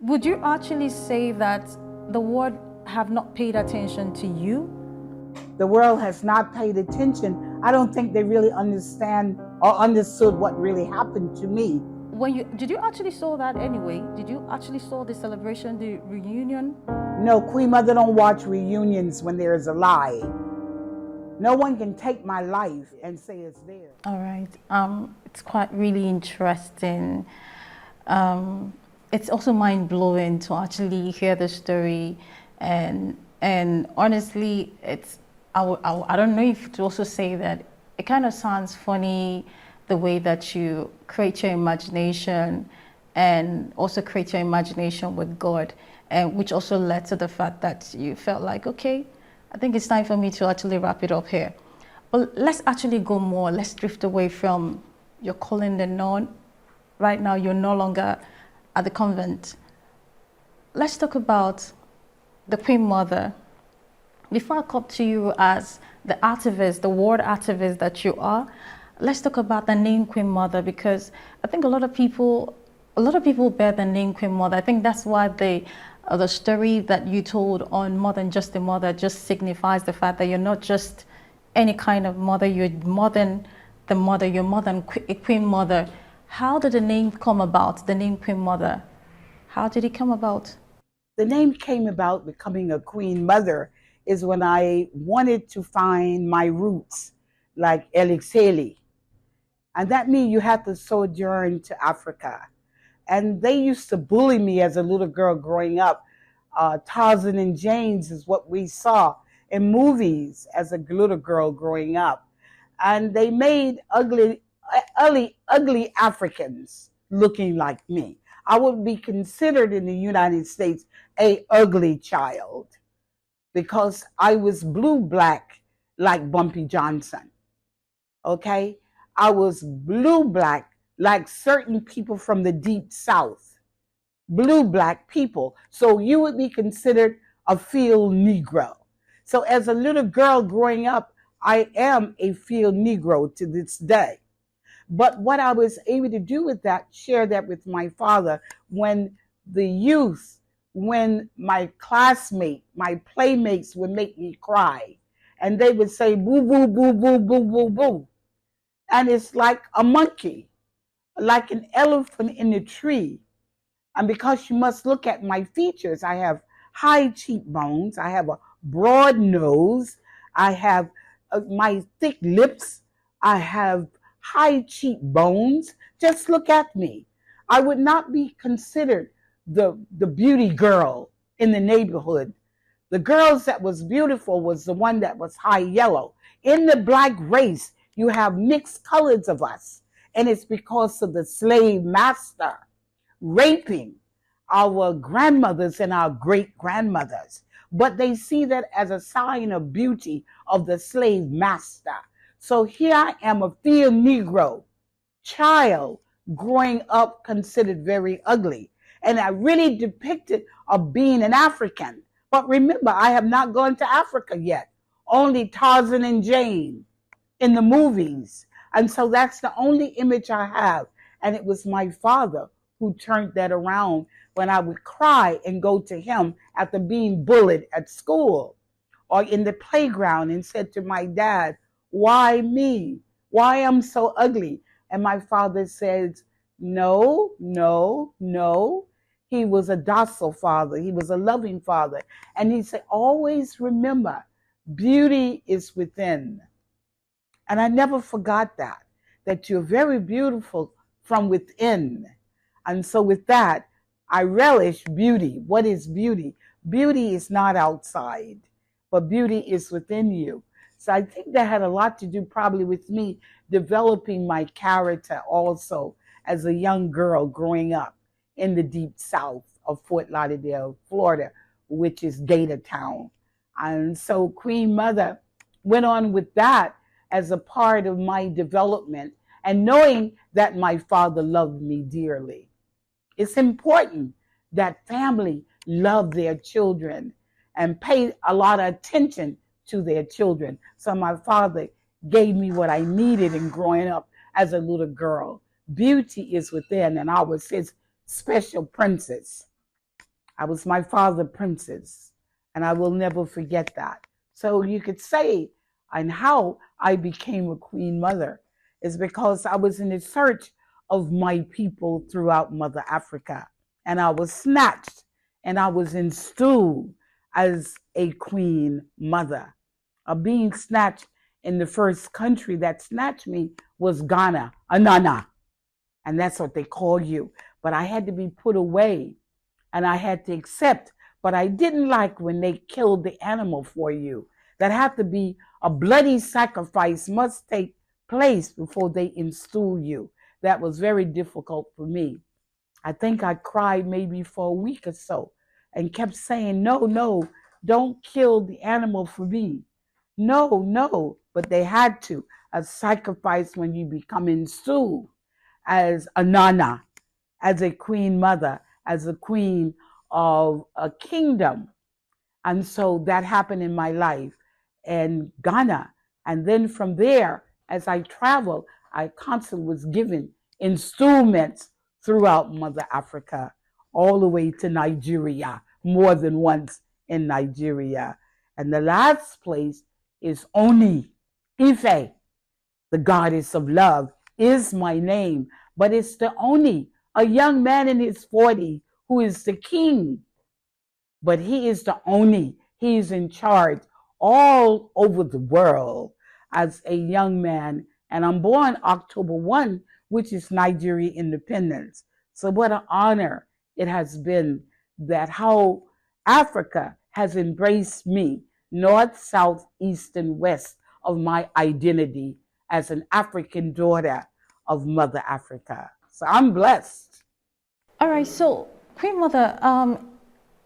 Would you actually say that the world have not paid attention to you? The world has not paid attention. I don't think they really understand or understood what really happened to me. Did you actually saw that anyway? Did you actually saw the celebration, the reunion? No, Queen Mother don't watch reunions when there is a lie. No one can take my life and say it's there. All right. It's quite really interesting. It's also mind blowing to actually hear the story, and honestly, I don't know if to also say that it kind of sounds funny the way that you create your imagination and also create your imagination with God, and which also led to the fact that you felt like, okay, I think it's time for me to actually wrap it up here. But let's actually go more. Let's drift away from your calling the nun. Right now, you're no longer at the convent. Let's talk about the Queen Mother. Before I come to you as the activist, the world activist that you are, let's talk about the name Queen Mother, because I think a lot of people bear the name Queen Mother. I think that's why the story that you told on More Than Just a Mother just signifies the fact that you're not just any kind of mother, you're more than the mother, you're more than a Queen Mother. How did the name come about, the name Queen Mother? How did it come about? The name came about becoming a Queen Mother is when I wanted to find my roots, like alleging. And that means you have to sojourn to Africa. And they used to bully me as a little girl growing up. Tarzan and James is what we saw in movies as a little girl growing up. And they made ugly Africans looking like me. I would be considered in the United States a ugly child because I was blue black like Bumpy Johnson. Okay? I was blue black like certain people from the deep south. Blue black people. So you would be considered a field Negro. So as a little girl growing up, I am a field Negro to this day. But what I was able to do with that, share that with my father when the youth, when my classmate, my playmates would make me cry. And they would say, boo, boo, boo, boo, boo, boo, boo. And it's like a monkey, like an elephant in a tree. And because you must look at my features, I have high cheekbones, I have a broad nose, I have my thick lips, I have high cheekbones. Just look at me. I would not be considered the beauty girl in the neighborhood. The girls that was beautiful was the one that was high yellow. In the black race, you have mixed colors of us. And it's because of the slave master raping our grandmothers and our great grandmothers. But they see that as a sign of beauty of the slave master. So here I am, a field Negro child growing up considered very ugly. And I really depicted of being an African. But remember, I have not gone to Africa yet. Only Tarzan and Jane in the movies. And so that's the only image I have. And it was my father who turned that around when I would cry and go to him after being bullied at school or in the playground and said to my dad, why me? Why am so ugly? And my father says, no, no, no. He was a docile father. He was a loving father. And he said, always remember, beauty is within. And I never forgot that you're very beautiful from within. And so with that, I relish beauty. What is beauty? Beauty is not outside, but beauty is within you. So I think that had a lot to do probably with me developing my character also as a young girl growing up in the deep south of Fort Lauderdale, Florida, which is Gator Town. And so Queen Mother went on with that as a part of my development and knowing that my father loved me dearly. It's important that family love their children and pay a lot of attention to their children. So my father gave me what I needed in growing up as a little girl. Beauty is within, and I was his special princess. I was my father, Princess, and I will never forget that. So you could say, and how I became a queen mother is because I was in the search of my people throughout Mother Africa, and I was snatched and I was installed as a queen mother. Being snatched in the first country that snatched me was Ghana, Anana, and that's what they call you. But I had to be put away and I had to accept. But I didn't like when they killed the animal for you. That had to be a bloody sacrifice must take place before they install you. That was very difficult for me. I think I cried maybe for a week or so and kept saying, no, no, don't kill the animal for me. No, no, but they had to. A sacrifice when you become installed as a nana, as a queen mother, as a queen of a kingdom. And so that happened in my life in Ghana. And then from there, as I traveled, I constantly was given installments throughout Mother Africa, all the way to Nigeria, more than once in Nigeria. And the last place is Oni, Ife, the goddess of love, is my name. But it's the Oni, a young man in his 40s who is the king. But he is the Oni. He is in charge all over the world as a young man. And I'm born October 1, which is Nigeria independence. So what an honor it has been that how Africa has embraced me, north, south, east, and west of my identity as an African daughter of Mother Africa. So I'm blessed. All right, so Queen Mother,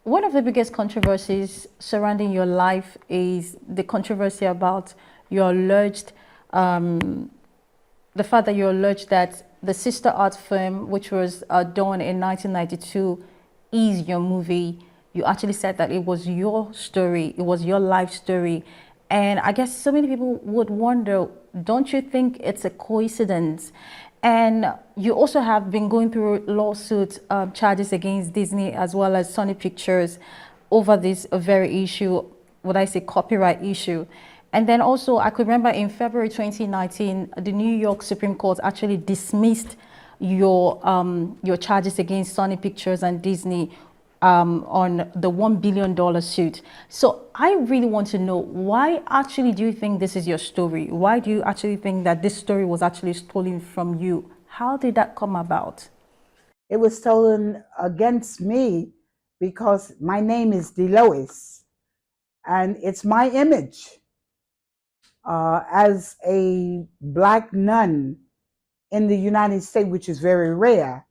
one of the biggest controversies surrounding your life is the controversy about your alleged, the fact that you alleged that the sister art film, which was done in 1992, is your movie. You actually said that it was your story, it was your life story. And I guess so many people would wonder, don't you think it's a coincidence? And you also have been going through lawsuit charges against Disney as well as Sony Pictures over this very issue, what I say, copyright issue. And then also, I could remember in February 2019, the New York Supreme Court actually dismissed your charges against Sony Pictures and Disney on the $1 billion suit. So I really want to know, why actually do you think this is your story? Why do you actually think that this story was actually stolen from you? How did that come about? It was stolen against me because my name is Delois, and it's my image as a Black nun in the United States, which is very rare.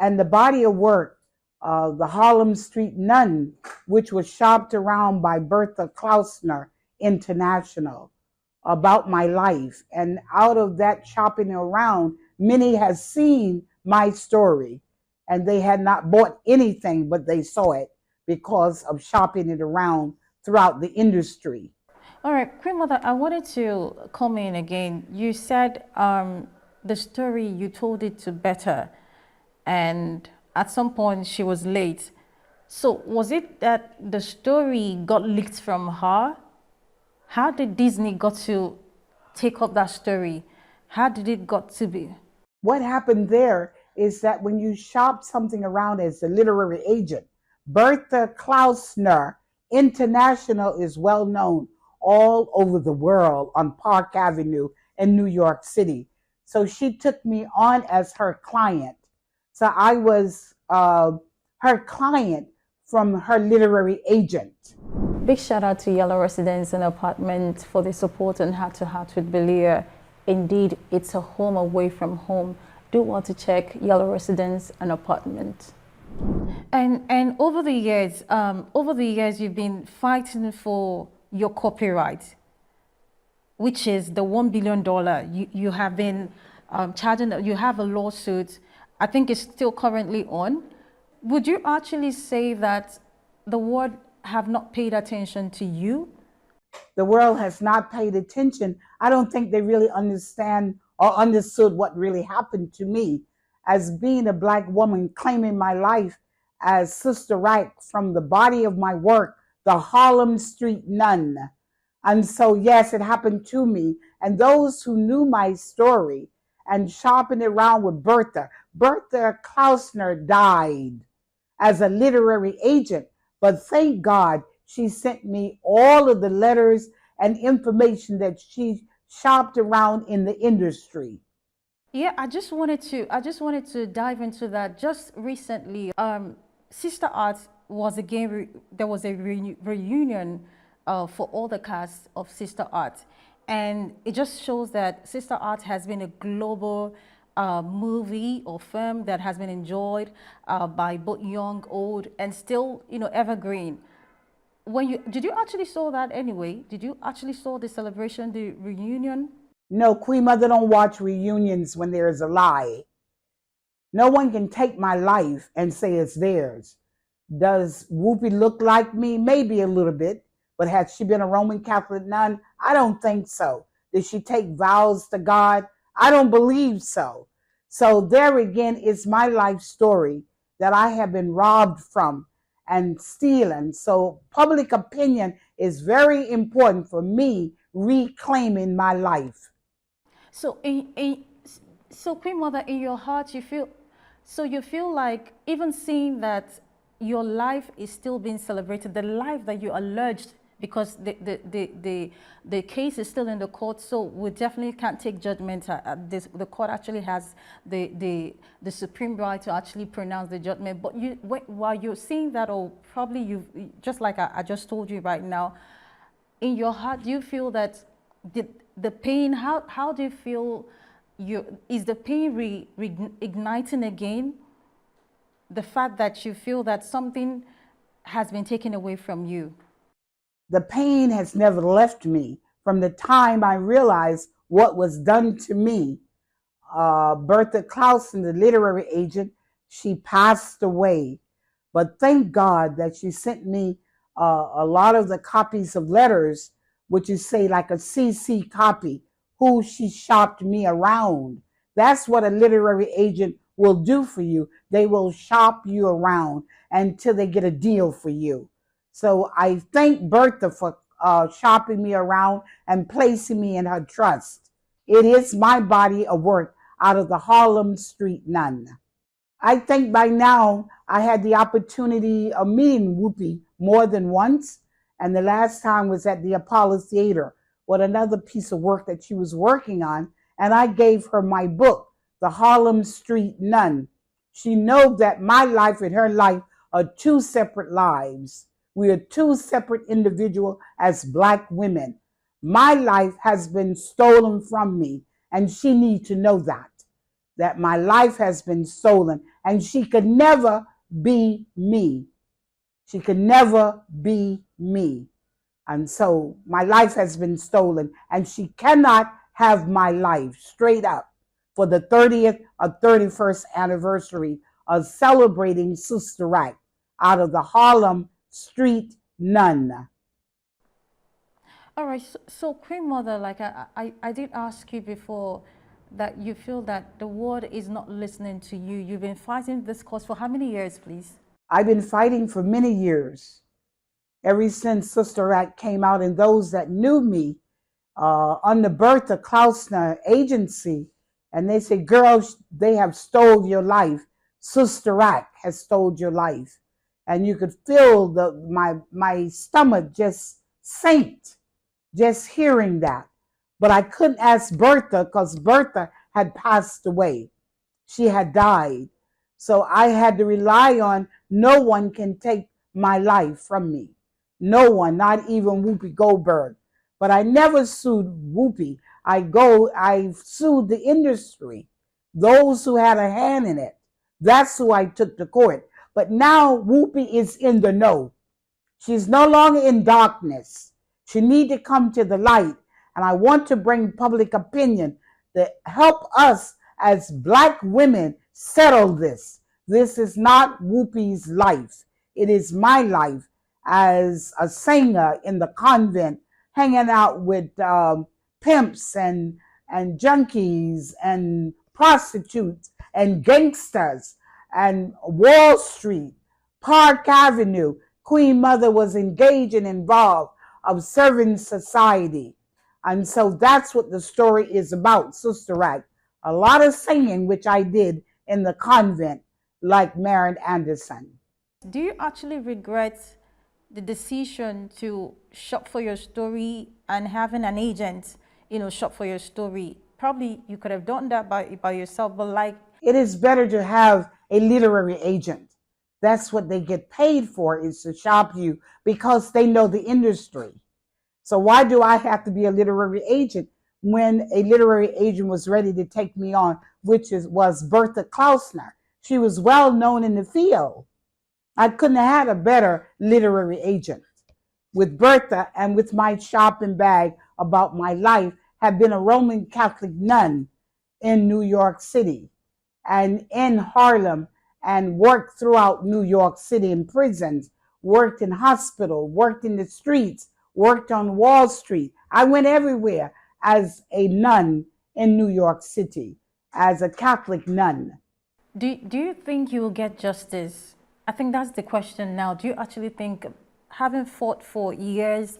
And the body of work, the Harlem Street Nun, which was shopped around by Bertha Klausner International, about my life. And out of that shopping around, many has seen my story, and they had not bought anything, but they saw it because of shopping it around throughout the industry. All right, Queen Mother, I wanted to come in again. You said the story, you told it to Betta, and at some point she was late. So was it that the story got leaked from her? How did Disney got to take up that story? How did it got to be? What happened there is that when you shop something around as a literary agent, Bertha Klausner International is well known all over the world on Park Avenue in New York City. So she took me on as her client. So I was her client from her literary agent. Big shout out to Yellow Residence and Apartment for the support on Heart to Heart with Belia. Indeed, it's a home away from home. Do want to check Yellow Residence and Apartment. And over the years, you've been fighting for your copyright, which is the $1 billion. You have been charging. You have a lawsuit. I think it's still currently on. Would you actually say that the world have not paid attention to you? The world has not paid attention. I don't think they really understand or understood what really happened to me as being a Black woman, claiming my life as Sister Wright from the body of my work, The Harlem Street Nun. And so, yes, it happened to me. And those who knew my story and shopping it around with Bertha Klausner died as a literary agent. But thank God she sent me all of the letters and information that she shopped around in the industry. Yeah, I just wanted to dive into that. Just recently, Sister Art was again there was a reunion for all the cast of Sister Art, and it just shows that Sister Art has been a global movie or film that has been enjoyed by both young, old, and still evergreen. When you did you actually saw that anyway? Did you actually saw the celebration, the reunion? No, Queen Mother don't watch reunions when there is a lie. No one can take my life and say it's theirs. Does Whoopi look like me? Maybe a little bit. But has she been a Roman Catholic nun? I don't think so. Did she take vows to God? I don't believe so. So there again is my life story that I have been robbed from and stealing. So public opinion is very important for me reclaiming my life. So so Queen Mother, in your heart, you feel like even seeing that your life is still being celebrated, the life that you alleged, because the case is still in the court, so we definitely can't take judgment. The court actually has the supreme right to actually pronounce the judgment. But while you're seeing that, or probably you just like I just told you right now, in your heart, do you feel that the pain? How do you feel? Is the pain reigniting again? The fact that you feel that something has been taken away from you. The pain has never left me from the time I realized what was done to me. Bertha Clausen, the literary agent, she passed away. But thank God that she sent me a lot of the copies of letters, which is say like a CC copy, who she shopped me around. That's what a literary agent will do for you. They will shop you around until they get a deal for you. So I thank Bertha for shopping me around and placing me in her trust. It is my body of work out of the Harlem Street Nun. I think by now I had the opportunity of meeting Whoopi more than once. And the last time was at the Apollo Theater with another piece of work that she was working on. And I gave her my book, The Harlem Street Nun. She knows that my life and her life are two separate lives. We are two separate individuals as Black women. My life has been stolen from me, and she needs to know that my life has been stolen, and she could never be me. She could never be me. And so my life has been stolen, and she cannot have my life, straight up, for the 30th or 31st anniversary of celebrating Sister Wright out of the Harlem Street Nun. All right, so Queen Mother, like I did ask you before that you feel that the world is not listening to you. You've been fighting this cause for how many years, please? I've been fighting for many years, ever since Sister Wright came out, and those that knew me under Bertha Klausner agency, and they say, girls, they have stole your life. Sister Wright has stole your life. And you could feel my stomach just sank, just hearing that. But I couldn't ask Bertha because Bertha had passed away. She had died. So I had to rely on no one can take my life from me. No one, not even Whoopi Goldberg. But I never sued Whoopi. I sued the industry, those who had a hand in it. That's who I took to court. But now Whoopi is in the know. She's no longer in darkness. She need to come to the light. And I want to bring public opinion to help us as Black women settle this. This is not Whoopi's life. It is my life as a singer in the convent, hanging out with pimps and junkies and prostitutes and gangsters and Wall Street, Park Avenue, Queen Mother was engaged and involved of serving society. And so that's what the story is about, Sister Act. A lot of singing, which I did in the convent, like Marian Anderson. Do you actually regret the decision to shop for your story and having an agent, shop for your story? Probably you could have done that by yourself, but like... It is better to have a literary agent. That's what they get paid for, is to shop you, because they know the industry. So why do I have to be a literary agent when a literary agent was ready to take me on, which was Bertha Klausner? She was well known in the field. I couldn't have had a better literary agent. With Bertha and with my shopping bag about my life, have been a Roman Catholic nun in New York City and in Harlem, and worked throughout New York City in prisons, worked in hospital, worked in the streets, worked on Wall Street. I went everywhere as a nun in New York City, as a Catholic nun. Do you think you will get justice? I think that's the question now. Do you actually think, having fought for years,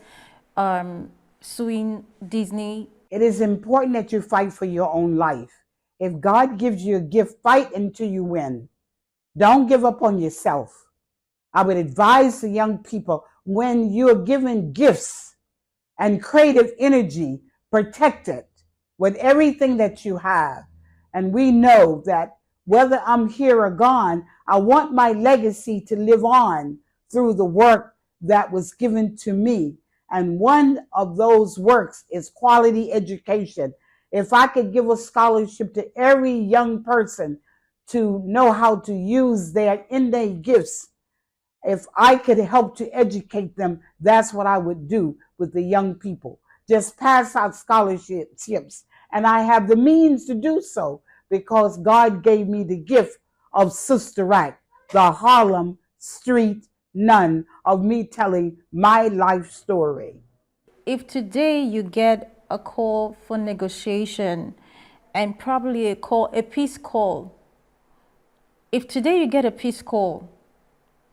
suing Disney? It is important that you fight for your own life. If God gives you a gift, fight until you win. Don't give up on yourself. I would advise the young people, when you're given gifts and creative energy, protect it with everything that you have. And we know that whether I'm here or gone, I want my legacy to live on through the work that was given to me. And one of those works is quality education. If I could give a scholarship to every young person to know how to use their innate gifts, if I could help to educate them, that's what I would do with the young people. Just pass out scholarships. And I have the means to do so because God gave me the gift of Sister Act, the Harlem Street nun, of me telling my life story. If today you get a call for negotiation and probably a peace call, if today you get a peace call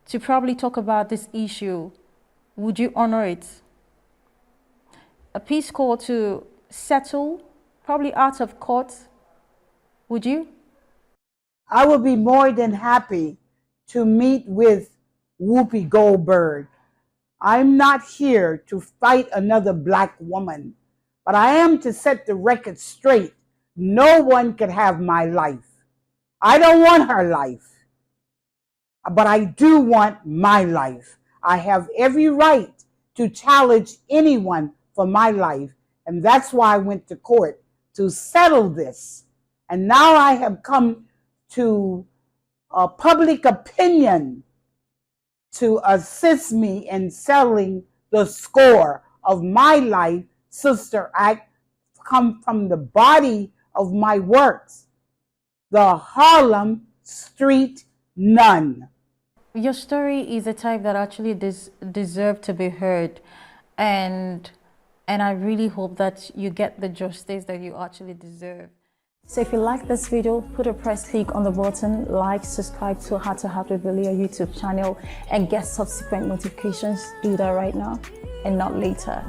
to probably talk about this issue, would you honor it? A peace call to settle, probably out of court, would you? I would be more than happy to meet with Whoopi Goldberg. I'm not here to fight another Black woman, but I am to set the record straight. No one can have my life. I don't want her life, but I do want my life. I have every right to challenge anyone for my life, and that's why I went to court to settle this. And now I have come to public opinion to assist me in settling the score of my life. Sister Act come from the body of my works, the Harlem Street nun. Your story is a type that actually deserve to be heard, and I really hope that you get the justice that you actually deserve. So if you like this video, put a press click on the button, like, subscribe to Heart to Heart with Belia YouTube channel, and get subsequent notifications. Do that right now and not later.